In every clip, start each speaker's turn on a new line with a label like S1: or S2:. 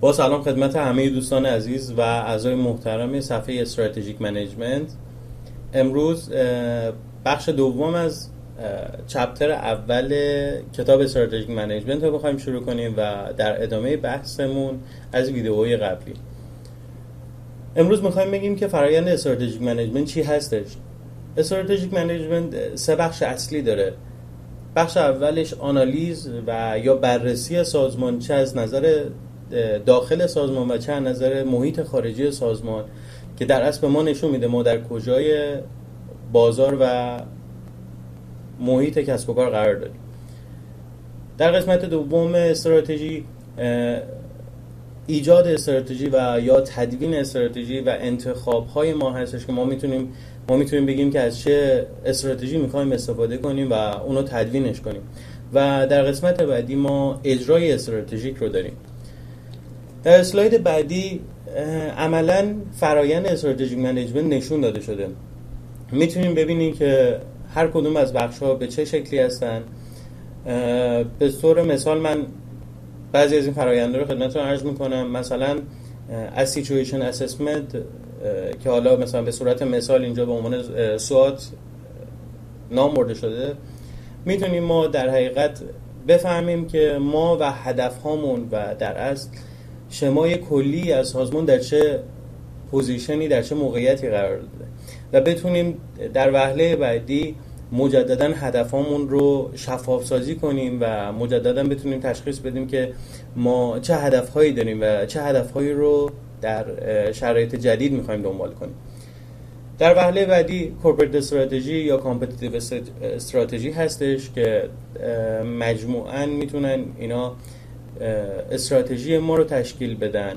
S1: با سلام خدمت همه دوستان عزیز و اعضای محترم صفحه استراتژیک منیجمنت. امروز بخش دوم از چپتر اول کتاب استراتژیک منیجمنت رو بخوایم شروع کنیم و در ادامه بحثمون از ویدیوهای قبلی. امروز میخوایم بگیم که فرآیند استراتژیک منیجمنت چی هستش. استراتژیک منیجمنت سه بخش اصلی داره. بخش اولش آنالیز و یا بررسی سازمان، چه از نظر داخل سازمان و چه از نظر محیط خارجی سازمان، که در اصل به ما نشون میده ما در کجای بازار و محیط کسب و کار قرار داریم. در قسمت دوم استراتژی، ایجاد استراتژی و یا تدوین استراتژی و انتخاب های ما هستش که ما میتونیم بگیم که از چه استراتژی میخوایم استفاده کنیم و اونو تدوینش کنیم. و در قسمت بعدی ما اجرای استراتژیک رو داریم. در اسلاید بعدی عملاً فرآیند استراتژیک منیجمنت نشون داده شده. میتونیم ببینیم که هر کدوم از بخش‌ها به چه شکلی هستن. به طور مثال من بعضی از این فرآیندها رو خدمتتون عرض میکنم. مثلا از سیچویشن اسسمنت که حالا مثلا به صورت مثال اینجا به عنوان سوات نام برده شده، میتونیم ما در حقیقت بفهمیم که ما و هدفهامون و در اصل شمای کلی از سازمان در چه پوزیشنی، در چه موقعیتی قرار داده و بتونیم در وهله بعدی مجددا هدفهامون رو شفاف سازی کنیم و مجددا بتونیم تشخیص بدیم که ما چه هدفهایی داریم و چه هدفهایی رو در شرایط جدید میخوایم دنبال کنیم. در وهله بعدی کورپوریت استراتژی یا کامپتیتیو استراتژی هستش که مجموعاً میتونن اینا استراتژی ما رو تشکیل بدن.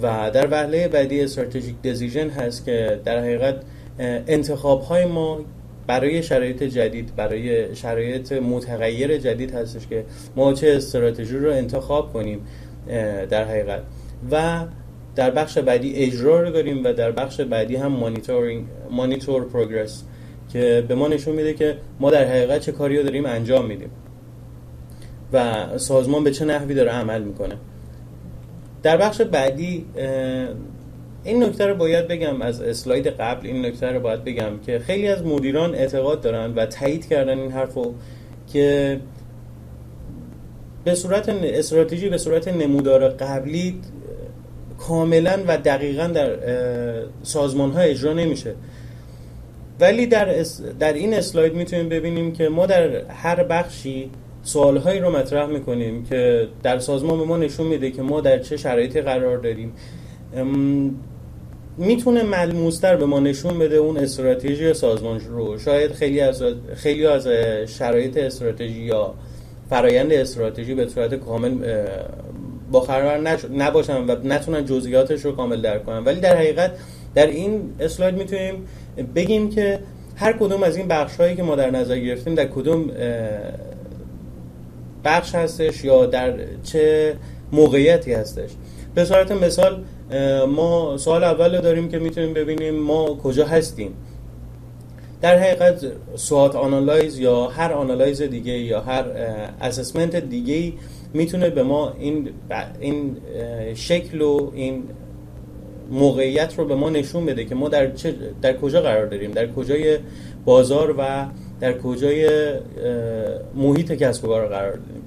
S1: و در وهله بعدی استراتژیک دیسیژن هست که در حقیقت انتخاب های ما برای شرایط جدید، برای شرایط متغیر جدید هستش که ما چه استراتژی رو انتخاب کنیم در حقیقت. و در بخش بعدی اجرا رو داریم و در بخش بعدی هم مانیتور پروگرس که به ما نشون میده که ما در حقیقت چه کاری رو داریم انجام میدیم و سازمان به چه نحوی داره عمل میکنه. در بخش بعدی این نکته رو باید بگم، از اسلاید قبل این نکته رو باید بگم که خیلی از مدیران اعتقاد دارن و تایید کردن این حرفو که به صورت استراتژی به صورت نمودار قبلی کاملا و دقیقاً در سازمان‌ها اجرا نمیشه. ولی در این اسلاید میتونیم ببینیم که ما در هر بخشی سوالهایی رو مطرح میکنیم که در سازمان به ما نشون میده که ما در چه شرایطی قرار داریم. میتونه ملموس‌تر به ما نشون بده اون استراتژی سازمان رو. شاید خیلی از شرایط استراتژی یا فرآیند استراتژی به صورت کامل با خبر نباشن و نتونن جزئیاتش رو کامل درک کنن، ولی در حقیقت در این اسلاید میتونیم بگیم که هر کدوم از این بخش‌هایی که ما در نظر گرفتیم در کدوم بخش هستش یا در چه موقعیتی هستش. به صورت مثال ما سوال اول داریم که میتونیم ببینیم ما کجا هستیم. در حقیقت سوات آنالایز یا هر آنالایز دیگه یا هر اسسمنت دیگه میتونه به ما این شکل و این موقعیت رو به ما نشون بده که ما در کجا قرار داریم، در کجای بازار و در کجای محیط کسب و کار قرار داریم.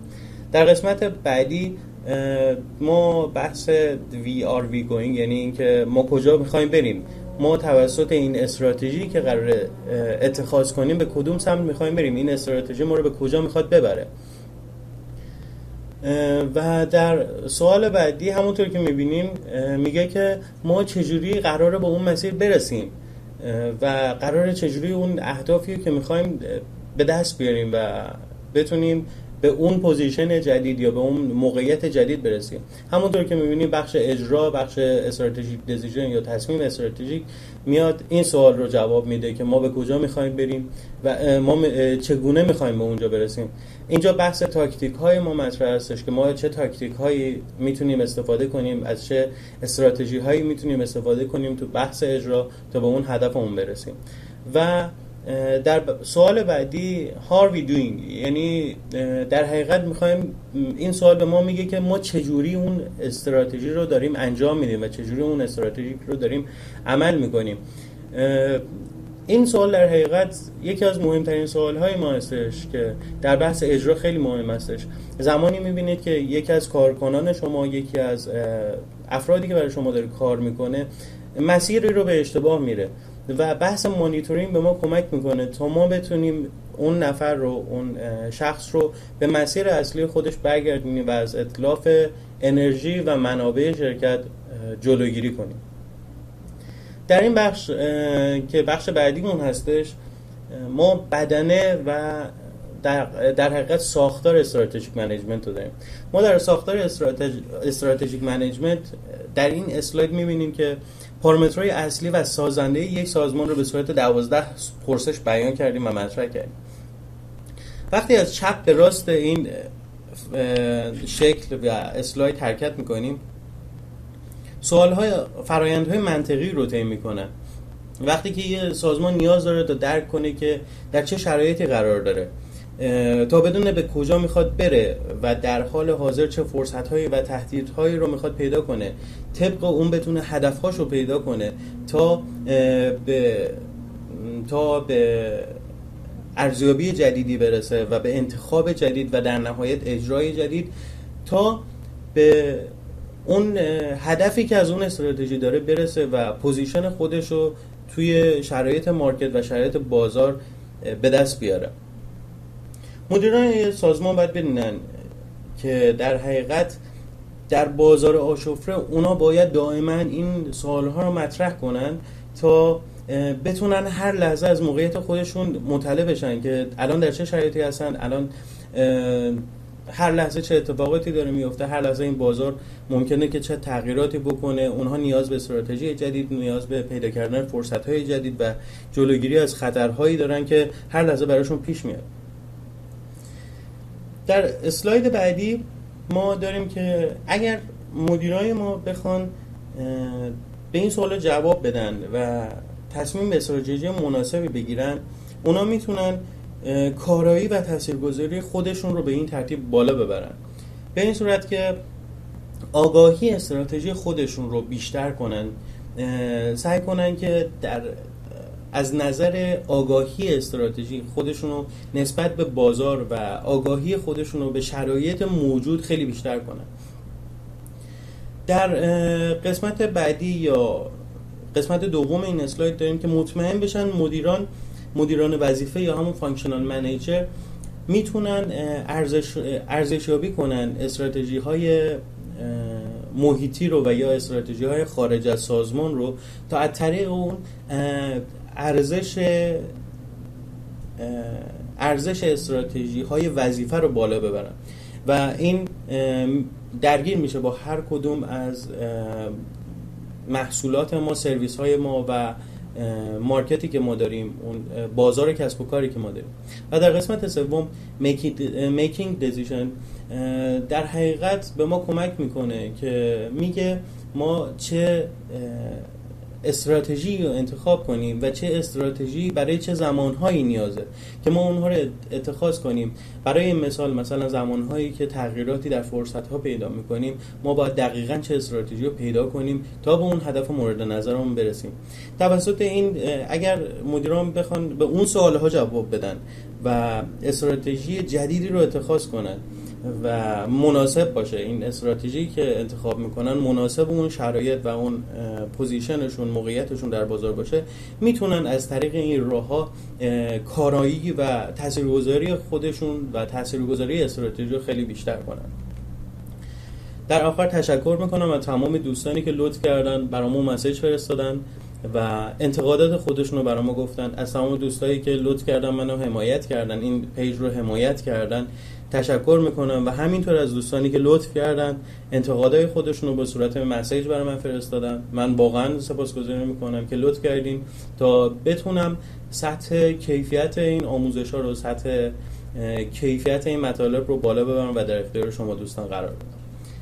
S1: در قسمت بعدی ما بحث we are we going، یعنی اینکه ما کجا میخوایم بریم، ما توسط این استراتژی که قراره اتخاذ کنیم به کدوم سمت میخوایم بریم، این استراتژی ما رو به کجا میخواد ببره. و در سوال بعدی همونطور که میبینیم میگه که ما چجوری قراره به اون مسیر برسیم و قراره چجوری اون اهدافی که میخوایم به دست بیاریم و بتونیم به اون پوزیشن جدید یا به اون موقعیت جدید برسیم. همونطور که می‌بینیم بخش اجرا، بخش استراتژیک دیسیژن یا تصمیم استراتژیک میاد این سوال رو جواب میده که ما به کجا می‌خوایم بریم و ما چگونه می‌خوایم به اونجا برسیم. اینجا بحث تاکتیک‌های ما مطرح هستش که ما چه تاکتیک‌هایی میتونیم استفاده کنیم، از چه استراتژی‌هایی میتونیم استفاده کنیم تو بحث اجرا تا به اون هدفمون برسیم. و در سوال بعدی how we doing، یعنی در حقیقت میخوایم، این سوال به ما میگه که ما چجوری اون استراتژی رو داریم انجام میدیم و چجوری اون استراتژی رو داریم عمل میکنیم. این سوال در حقیقت یکی از مهمترین سوالهای ما هستش که در بحث اجرا خیلی مهم هستش. زمانی میبینید که یکی از کارکنان شما، یکی از افرادی که برای شما داره کار میکنه مسیری رو به اشتباه میره و بحث مانیتورینگ به ما کمک میکنه تا ما بتونیم اون نفر رو، اون شخص رو به مسیر اصلی خودش برگردونیم و از اتلاف انرژی و منابع شرکت جلوگیری کنیم. در این بخش که بخش بعدیمون هستش، ما بدنه و در حقیقت ساختار استراتژیک منیجمنت رو داریم. ما در ساختار استراتژیک منیجمنت در این اسلاید می‌بینیم که پارامترهای اصلی و سازنده یک سازمان رو به صورت 12 پرسش بیان کردیم و مطرح کردیم. وقتی از چپ به راست این شکل و اسلاید حرکت می‌کنیم، فرآیندهای منطقی رو طی می‌کنن. وقتی که یه سازمان نیاز داره تا درک کنه که در چه شرایطی قرار داره، تا بدونه به کجا میخواد بره و در حال حاضر چه فرصت‌هایی و تهدیدهایی رو میخواد پیدا کنه، طبق اون بتونه هدف‌هاش رو پیدا کنه تا به ارزیابی جدیدی برسه و به انتخاب جدید و در نهایت اجرای جدید تا به اون هدفی که از اون استراتژی داره برسه و پوزیشن خودش رو توی شرایط مارکت و شرایط بازار به دست بیاره. مدیران سازمان باید بدونن که در حقیقت در بازار آشفته اونا باید دائما این سوالها رو مطرح کنن تا بتونن هر لحظه از موقعیت خودشون مطلع بشن که الان در چه شرایطی هستن، الان هر لحظه چه اتفاقاتی داره میفته، هر لحظه این بازار ممکنه که چه تغییراتی بکنه. اونها نیاز به استراتژی جدید، نیاز به پیدا کردن فرصت‌های جدید و جلوگیری از خطرهایی دارن که هر لحظه براشون پیش میاد. در اسلاید بعدی ما داریم که اگر مدیرای ما بخوان به این سوال جواب بدن و تصمیم به استراتژی مناسبی بگیرن، اونا میتونن کارایی و تاثیرگذاری خودشون رو به این ترتیب بالا ببرن، به این صورت که آگاهی استراتژی خودشون رو بیشتر کنن، سعی کنن که از نظر آگاهی استراتژی خودشون رو نسبت به بازار و آگاهی خودشون رو به شرایط موجود خیلی بیشتر کنن. در قسمت بعدی یا قسمت دوم این اسلاید داریم که مطمئن بشن مدیران وظیفه یا همون فانکشنال منیجر میتونن ارزشیابی کنن استراتژی های محیطی رو و یا استراتژی های خارج از سازمان رو تا از طریق اون ارزش استراتژی های وظیفه رو بالا ببرن و این درگیر میشه با هر کدوم از محصولات ما، سرویس های ما و مارکتی که ما داریم، اون بازار کسب و کاری که ما داریم. و در قسمت سوم making decision در حقیقت به ما کمک میکنه که میگه ما چه استراتژی رو انتخاب کنیم و چه استراتژی برای چه زمانهایی نیازه که ما اونها رو اتخاذ کنیم. برای این مثلا زمانهایی که تغییراتی در فرصت‌ها پیدا می‌کنیم، ما باید دقیقاً چه استراتژی رو پیدا کنیم تا به اون هدف مورد نظرمون برسیم. توسط این اگر مدیران بخوان به اون سوال‌ها جواب بدن و استراتژی جدیدی رو اتخاذ کنن و مناسب باشه، این استراتژی که انتخاب میکنن مناسب اون شرایط و اون پوزیشنشون، موقعیتشون در بازار باشه، میتونن از طریق این راه‌ها کارایی و تاثیرگذاری خودشون و تاثیرگذاری استراتژی رو خیلی بیشتر کنن. در آخر تشکر میکنم از تمام دوستانی که لطف کردن برامون مسیج فرستادن و انتقادات خودشون رو برام گفتن. از تمام دوستایی که لطف کردن منو حمایت کردن، این پیج رو حمایت کردن، تشکر میکنم و همینطور از دوستانی که لطف کردن انتقادهای خودشون رو به صورت مسیج برای من فرستادن. من واقعا سپاسگزاری میکنم که لطف کردین تا بتونم سطح کیفیت این آموزش‌ها رو، سطح کیفیت این مطالب رو بالا ببرم و در اختیار شما دوستان قرار بدم.